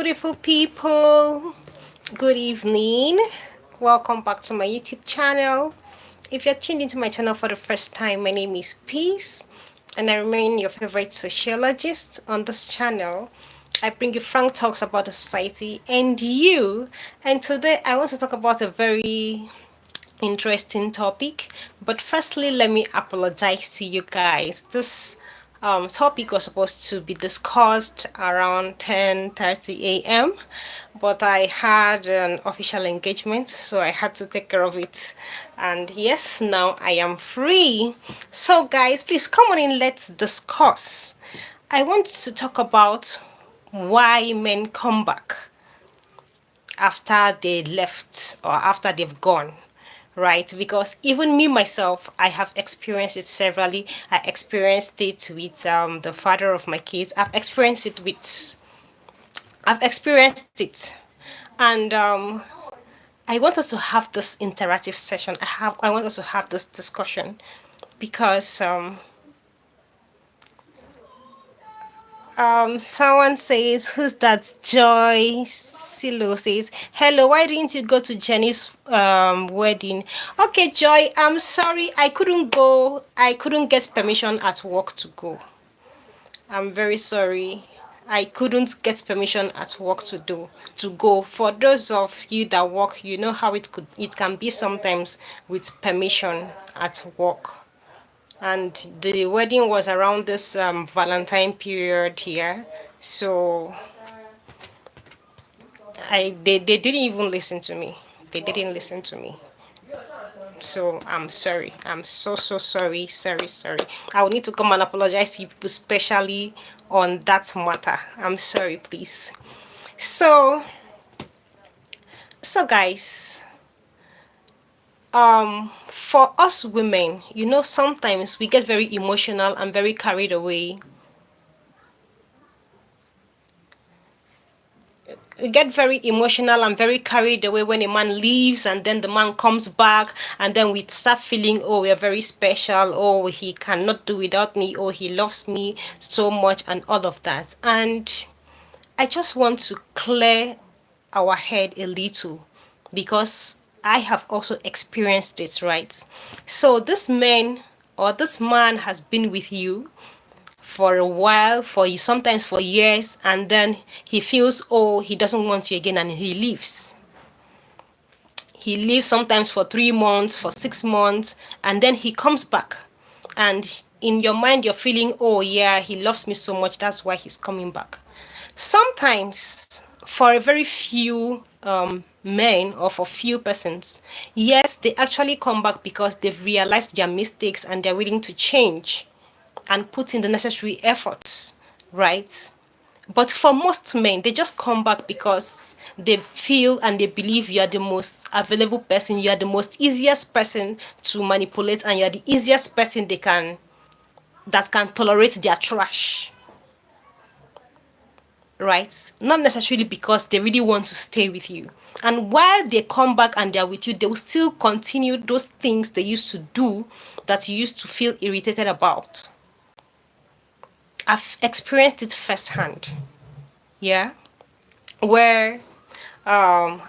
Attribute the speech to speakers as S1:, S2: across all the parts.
S1: beautiful people. Good evening. Welcome back to my YouTube channel. If you're tuned into my channel for the first time, my name is Peace, and I remain your favorite sociologist on this channel. I bring you frank talks about the society and you. And today I want to talk about a very interesting topic. But firstly, let me apologize to you guys. This topic was supposed to be discussed around 10:30 a.m. but I had an official engagement, so I had to take care of it. And yes, now I am free. So guys, please come on in, let's discuss. I want to talk about why men come back after they left or after they've gone, right? Because even me myself, I have experienced it severally. I experienced it with the father of my kids. I've experienced it. And I want us to have this interactive session. I want us to have this discussion because someone says, who's that? Joy Silo says, hello, why didn't you go to Jenny's wedding? Okay, Joy, I'm sorry, I couldn't go. I couldn't get permission at work to go. I'm very sorry. I couldn't get permission at work to go. For those of you that work, you know how it can be sometimes with permission at work. And the wedding was around this Valentine period here, so they didn't even listen to me. They didn't listen to me. So I'm sorry. I'm so sorry. Sorry. I will need to come and apologize to you people, especially on that matter. I'm sorry, please. So guys, for us women, you know, sometimes we get very emotional and very carried away. We get very emotional and very carried away when a man leaves and then the man comes back, and then we start feeling, oh, we are very special, oh, he cannot do without me, oh, he loves me so much, and all of that. And I just want to clear our head a little because I have also experienced this, right? So this man or this man has been with you for a while, sometimes for years, and then he feels, oh, he doesn't want you again, and he leaves. He leaves sometimes for 3 months, for 6 months, and then he comes back. And in your mind, you're feeling, oh yeah, he loves me so much, that's why he's coming back. Sometimes, for a very few men or for few persons, yes, they actually come back because they've realized their mistakes and they're willing to change and put in the necessary efforts, right? But for most men, they just come back because they feel and they believe you are the most available person, you are the most easiest person to manipulate, and you are the easiest person that can tolerate their trash, right? Not necessarily because they really want to stay with you. And while they come back and they're with you, they will still continue those things they used to do that you used to feel irritated about. I've experienced it firsthand. Yeah. Where I'm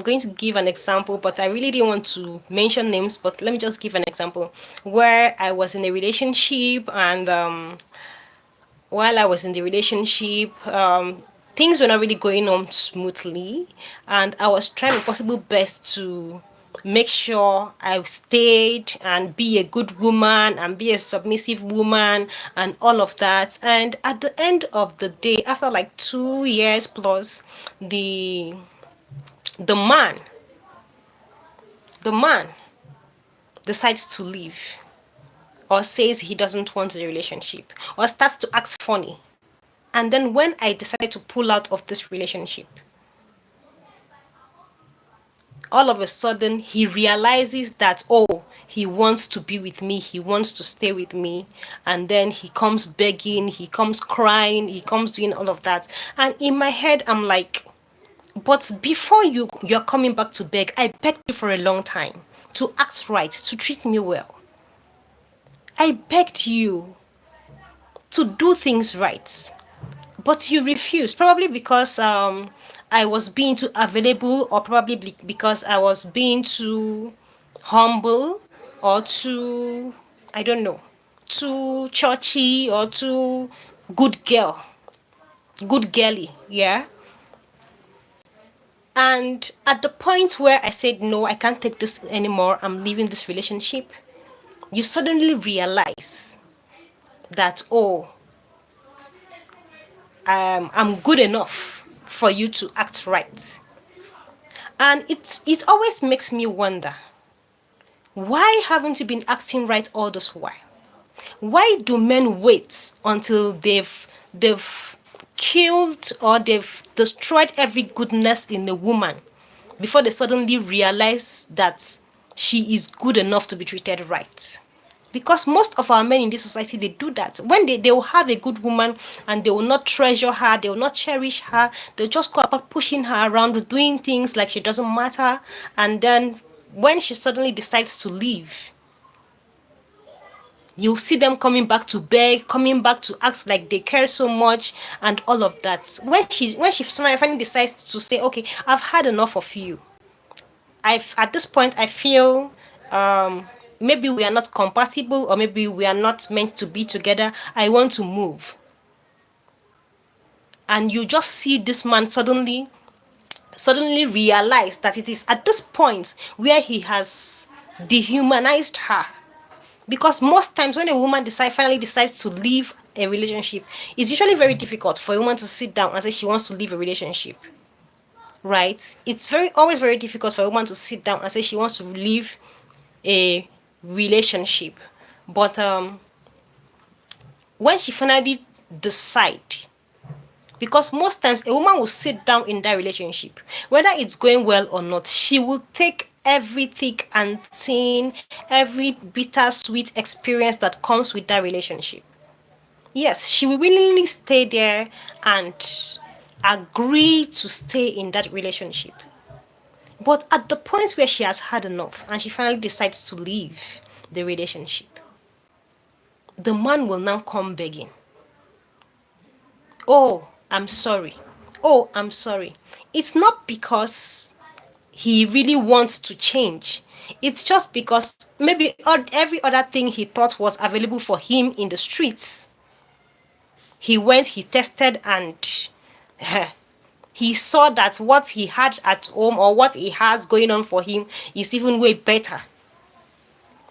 S1: going to give an example, but I really didn't want to mention names, but let me just give an example. Where I was in a relationship, and while I was in the relationship, things were not really going on smoothly, and I was trying my possible best to make sure I stayed and be a good woman and be a submissive woman and all of that. And at the end of the day, after like 2 years plus, the man the man decides to leave, or says he doesn't want the relationship, or starts to act funny. And then when I decided to pull out of this relationship, all of a sudden he realizes that, oh, he wants to be with me, he wants to stay with me, and then he comes begging, he comes crying, he comes doing all of that. And in my head I'm like, but before you're coming back to beg, I begged you for a long time to act right, to treat me well. I begged you to do things right. But you refused, probably because I was being too available, or probably because I was being too humble, or too, I don't know, too churchy, or too good girl, good girly, yeah. And at the point where I said, no, I can't take this anymore, I'm leaving this relationship, you suddenly realize that, oh, I'm good enough for you to act right. And it always makes me wonder, why haven't you been acting right all this while? Why do men wait until they've killed or they've destroyed every goodness in a woman before they suddenly realize that she is good enough to be treated right? Because most of our men in this society, they do that. When they will have a good woman and they will not treasure her, they will not cherish her, they'll just go about pushing her around, doing things like she doesn't matter. And then when she suddenly decides to leave, you'll see them coming back to beg, coming back to act like they care so much and all of that. When she finally decides to say, okay, I've had enough of you. I've At this point I feel maybe we are not compatible, or maybe we are not meant to be together. I want to move. And you just see this man suddenly realize that it is at this point where he has dehumanized her. Because most times when a woman finally decides to leave a relationship, it's usually very difficult for a woman to sit down and say she wants to leave a relationship. Right? It's very always very difficult for a woman to sit down and say she wants to leave a relationship. But when she finally decide, because most times a woman will sit down in that relationship, whether it's going well or not, she will take every thick and thin, every bittersweet experience that comes with that relationship. Yes, she will willingly stay there and agree to stay in that relationship. But at the point where she has had enough and she finally decides to leave the relationship, the man will now come begging. Oh, I'm sorry. Oh, I'm sorry. It's not because he really wants to change. It's just because maybe every other thing he thought was available for him in the streets, he went, he tested, and he saw that what he had at home or what he has going on for him is even way better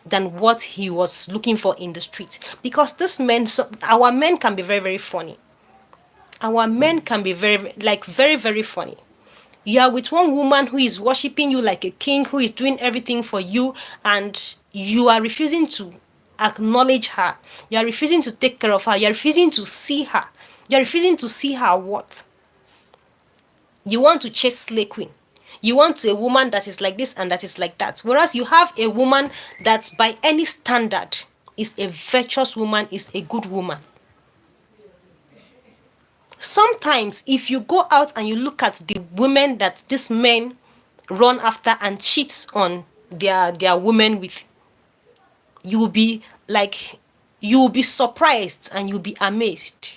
S1: than what he was looking for in the streets. Because this men, our men can be very, very funny. Our men can be very, very funny. You are with one woman who is worshiping you like a king, who is doing everything for you, and you are refusing to acknowledge her. You are refusing to take care of her. You are refusing to see her. You are refusing to see her worth. You want to chase slay queen. You want a woman that is like this and that is like that. Whereas you have a woman that by any standard is a virtuous woman, is a good woman. Sometimes if you go out and you look at the women that these men run after and cheat on their women with, you will be like, you will be surprised and you'll be amazed.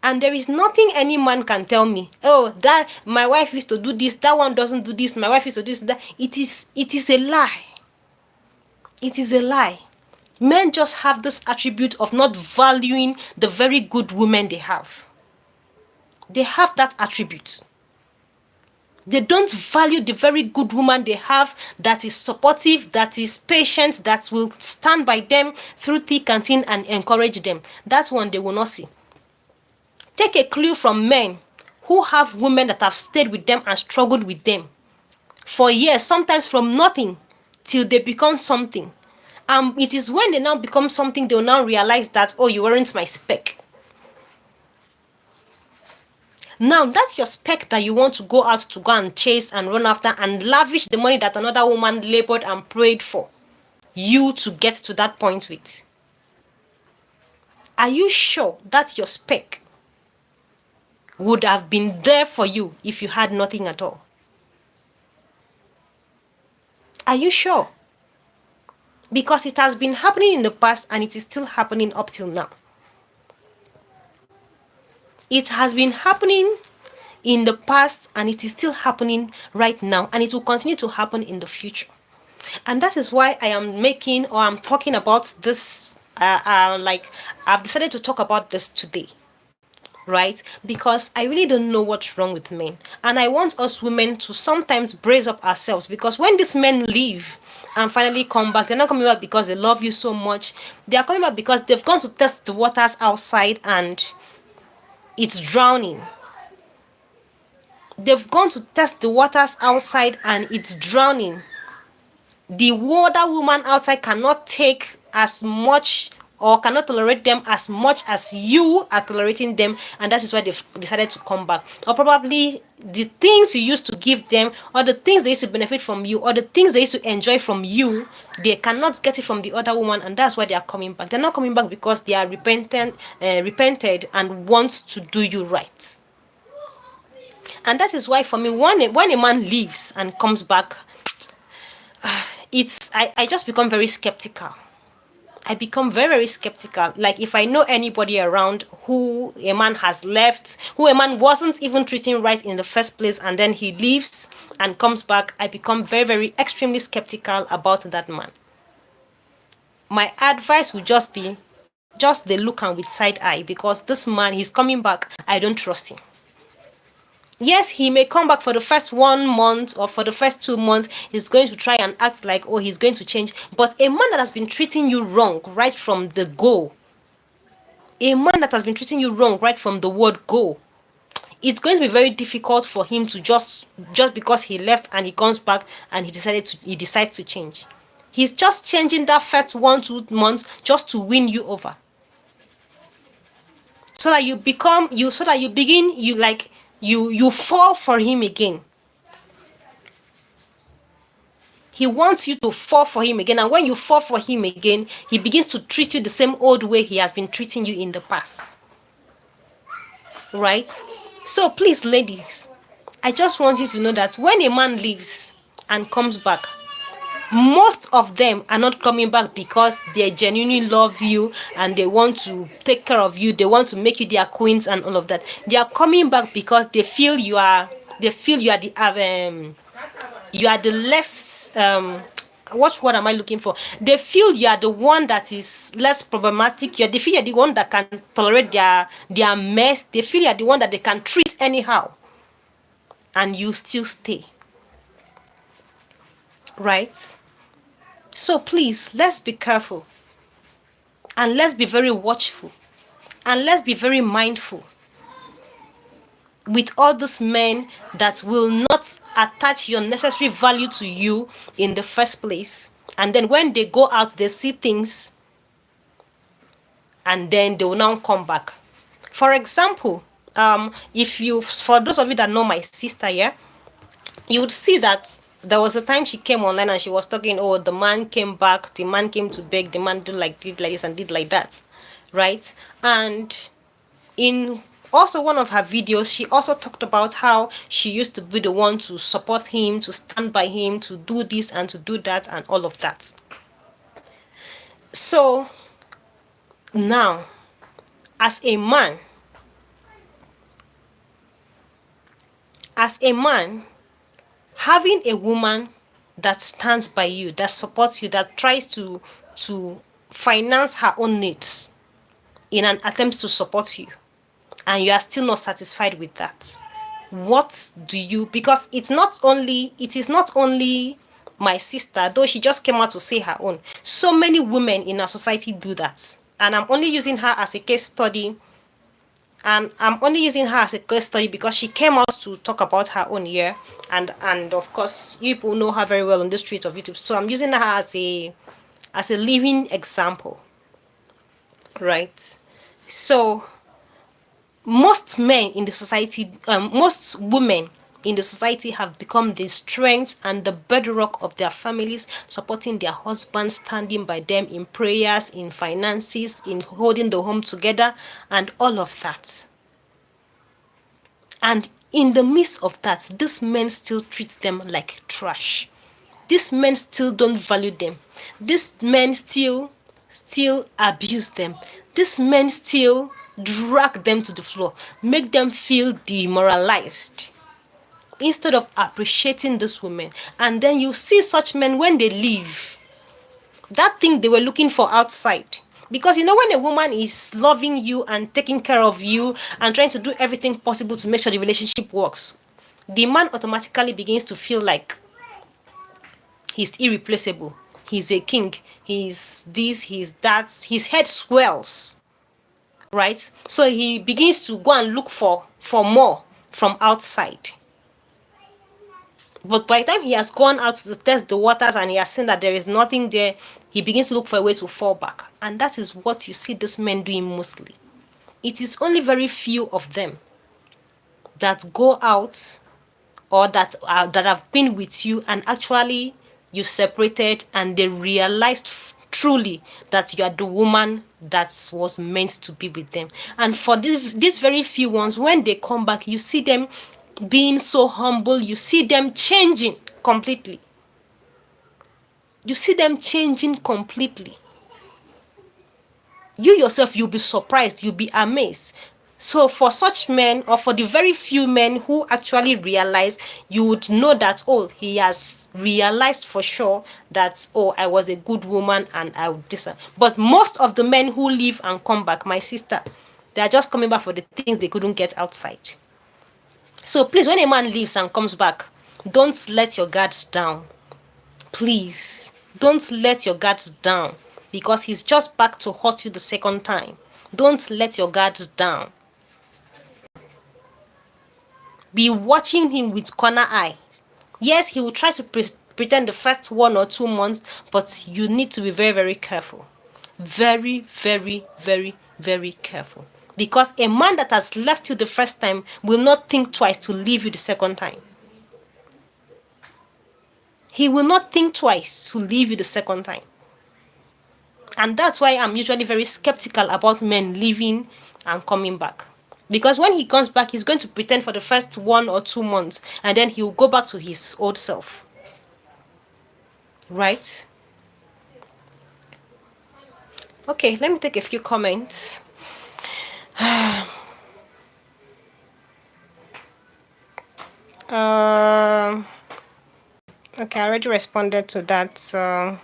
S1: And there is nothing any man can tell me, oh, that my wife used to do this, that one doesn't do this, my wife used to do this, that. It is a lie. It is a lie. Men just have this attribute of not valuing the very good women they have. They have that attribute. They don't value the very good woman they have, that is supportive, that is patient, that will stand by them through thick and thin and encourage them. That one they will not see. Take a clue from men who have women that have stayed with them and struggled with them for years, sometimes from nothing till they become something. It is when they now become something, they'll now realize that, oh, you weren't my spec. Now, that's your spec that you want to go out to go and chase and run after and lavish the money that another woman labored and prayed for you to get to that point with. Are you sure that your spec would have been there for you if you had nothing at all? Are you sure? Because it has been happening in the past and it is still happening up till now. It has been happening in the past, and it is still happening right now, and it will continue to happen in the future. And that is why I am making, or I'm talking about this, like, I've decided to talk about this today, right? Because I really don't know what's wrong with men. And I want us women to sometimes brace up ourselves, because when these men leave and finally come back, they're not coming back because they love you so much. They are coming back because they've gone to test the waters outside and it's drowning. They've gone to test the waters outside and it's drowning. The older woman outside cannot take as much, or cannot tolerate them as much as you are tolerating them, and that is why they've decided to come back. Or probably the things you used to give them, or the things they used to benefit from you, or the things they used to enjoy from you, they cannot get it from the other woman, and that's why they are coming back. They're not coming back because they are repented and want to do you right. And that is why for me, when a man leaves and comes back, I just become very skeptical. I become very, very skeptical. Like, if I know anybody around who a man has left, who a man wasn't even treating right in the first place, and then he leaves and comes back, I become very, very extremely skeptical about that man. My advice would just be, just the look and with side eye, because this man, he's coming back. I don't trust him. Yes, he may come back for the first 1 month or for the first 2 months. He's going to try and act like, oh, he's going to change. But a man that has been treating you wrong right from the go, a man that has been treating you wrong right from the word go, it's going to be very difficult for him to just because he left and he comes back and he decides to change. He's just changing that first 1-2 months just to win you over. So that you begin, you fall for him again. He wants you to fall for him again. And when you fall for him again, he begins to treat you the same old way he has been treating you in the past. Right? So please, ladies, I just want you to know that when a man leaves and comes back, most of them are not coming back because they genuinely love you and they want to take care of you. They want to make you their queens and all of that. They are coming back because they feel you are the less what word am I looking for? They feel you are the one that is less problematic. They feel you're the one that can tolerate their mess. They feel you're the one that they can treat anyhow, and you still stay. Right? So please, let's be careful, and let's be very watchful, and let's be very mindful with all these men that will not attach your necessary value to you in the first place. And then when they go out, they see things, and then they will now come back. For example, for those of you that know my sister, yeah, you would see that there was a time she came online and she was talking, oh, the man came back, the man came to beg, the man did like this and did like that, right? And in also one of her videos, she also talked about how she used to be the one to support him, to stand by him, to do this and to do that and all of that. So now, as a man, having a woman that stands by you, that supports you, that tries to finance her own needs in an attempt to support you, and you are still not satisfied with that, what do you, because it is not only my sister, though she just came out to say her own. So many women in our society do that. And I'm only using her as a case study. Because she came out to talk about her own year, and of course you people know her very well on the streets of YouTube. So I'm using her as a living example, right? So most men in the society, most women in the society have become the strength and the bedrock of their families, supporting their husbands, standing by them in prayers, in finances, in holding the home together, and all of that. And in the midst of that, these men still treat them like trash. These men still don't value them. These men still abuse them. These men still drag them to the floor, make them feel demoralized instead of appreciating this woman. And then you see such men, when they leave, that thing they were looking for outside. Because you know, when a woman is loving you and taking care of you and trying to do everything possible to make sure the relationship works, the man automatically begins to feel like he's irreplaceable. He's a king. He's this, he's that. His head swells, right? So he begins to go and look for more from outside. But by the time he has gone out to test the waters and he has seen that there is nothing there, he begins to look for a way to fall back. And that is what you see these men doing mostly. It is only very few of them that go out, or that have been with you and actually you separated and they realized truly that you are the woman that was meant to be with them. And for these very few ones, when they come back, you see them being so humble. You see them changing completely. You see them changing completely. You yourself, you'll be surprised, you'll be amazed. So for such men, or for the very few men who actually realize, you would know that, oh, he has realized for sure that, oh, I was a good woman and I would this. But most of the men who leave and come back, my sister, they are just coming back for the things they couldn't get outside. So please, when a man leaves and comes back, don't let your guards down. Please, don't let your guards down, because he's just back to hurt you the second time. Don't let your guards down. Be watching him with corner eye. Yes, he will try to pretend the first 1 or 2 months, but you need to be very, very careful. Very, very, very, very careful. Because a man that has left you the first time will not think twice to leave you the second time. He will not think twice to leave you the second time. And that's why I'm usually very skeptical about men leaving and coming back. Because when he comes back, he's going to pretend for the first 1 or 2 months, and then he'll go back to his old self. Right? Okay, let me take a few comments. Okay, I already responded to that. So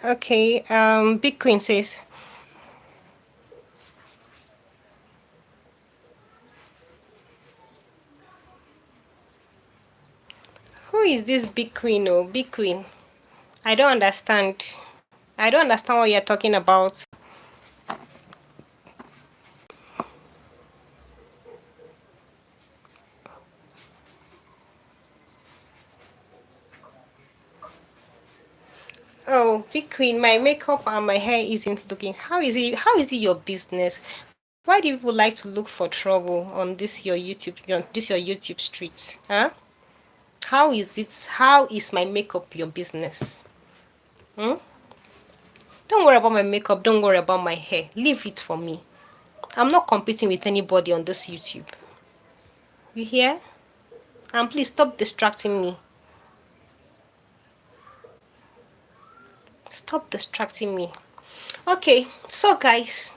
S1: okay, Big Queen says, who is this Big Queen? Oh, Big Queen. I don't understand. I don't understand what you're talking about. Oh, Big Queen, my makeup and my hair isn't looking. How is it? How is it your business? Why do people like to look for trouble on this your YouTube streets? Huh? How is it? How is my makeup your business? Hmm? Don't worry about my makeup. Don't worry about my hair. Leave it for me. I'm not competing with anybody on this YouTube. You hear? And please stop distracting me. Stop distracting me. Okay, so guys,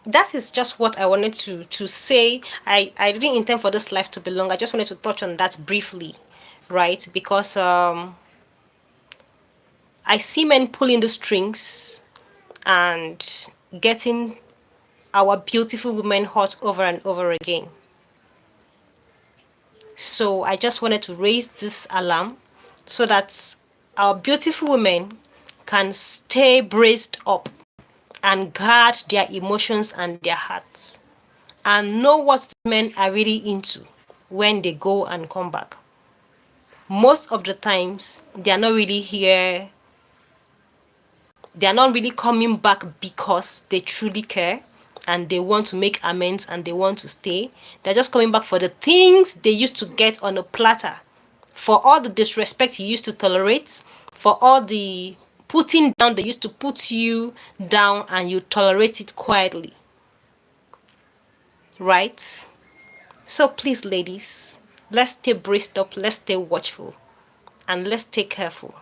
S1: that is just what I wanted to say. I didn't intend for this live to be long. I just wanted to touch on that briefly, right? Because I see men pulling the strings and getting our beautiful women hurt over and over again. So I just wanted to raise this alarm so that our beautiful women can stay braced up and guard their emotions and their hearts and know what men are really into when they go and come back. Most of the times, they are not really here. They are not really coming back because they truly care and they want to make amends and they want to stay. They're just coming back for the things they used to get on a platter, for all the disrespect you used to tolerate, for all the putting down they used to put you down and you tolerate it quietly. right? So please, ladies, let's stay braced up, let's stay watchful, and let's stay careful.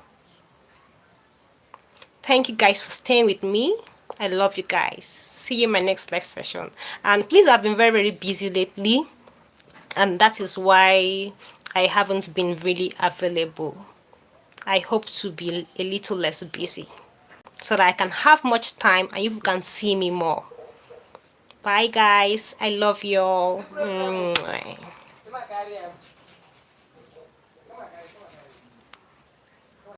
S1: Thank you guys for staying with me. I love you guys. See you in my next live session. And please, I've been very, very busy lately, and that is why I haven't been really available. I hope to be a little less busy so that I can have much time and you can see me more. Bye, guys. I love you all.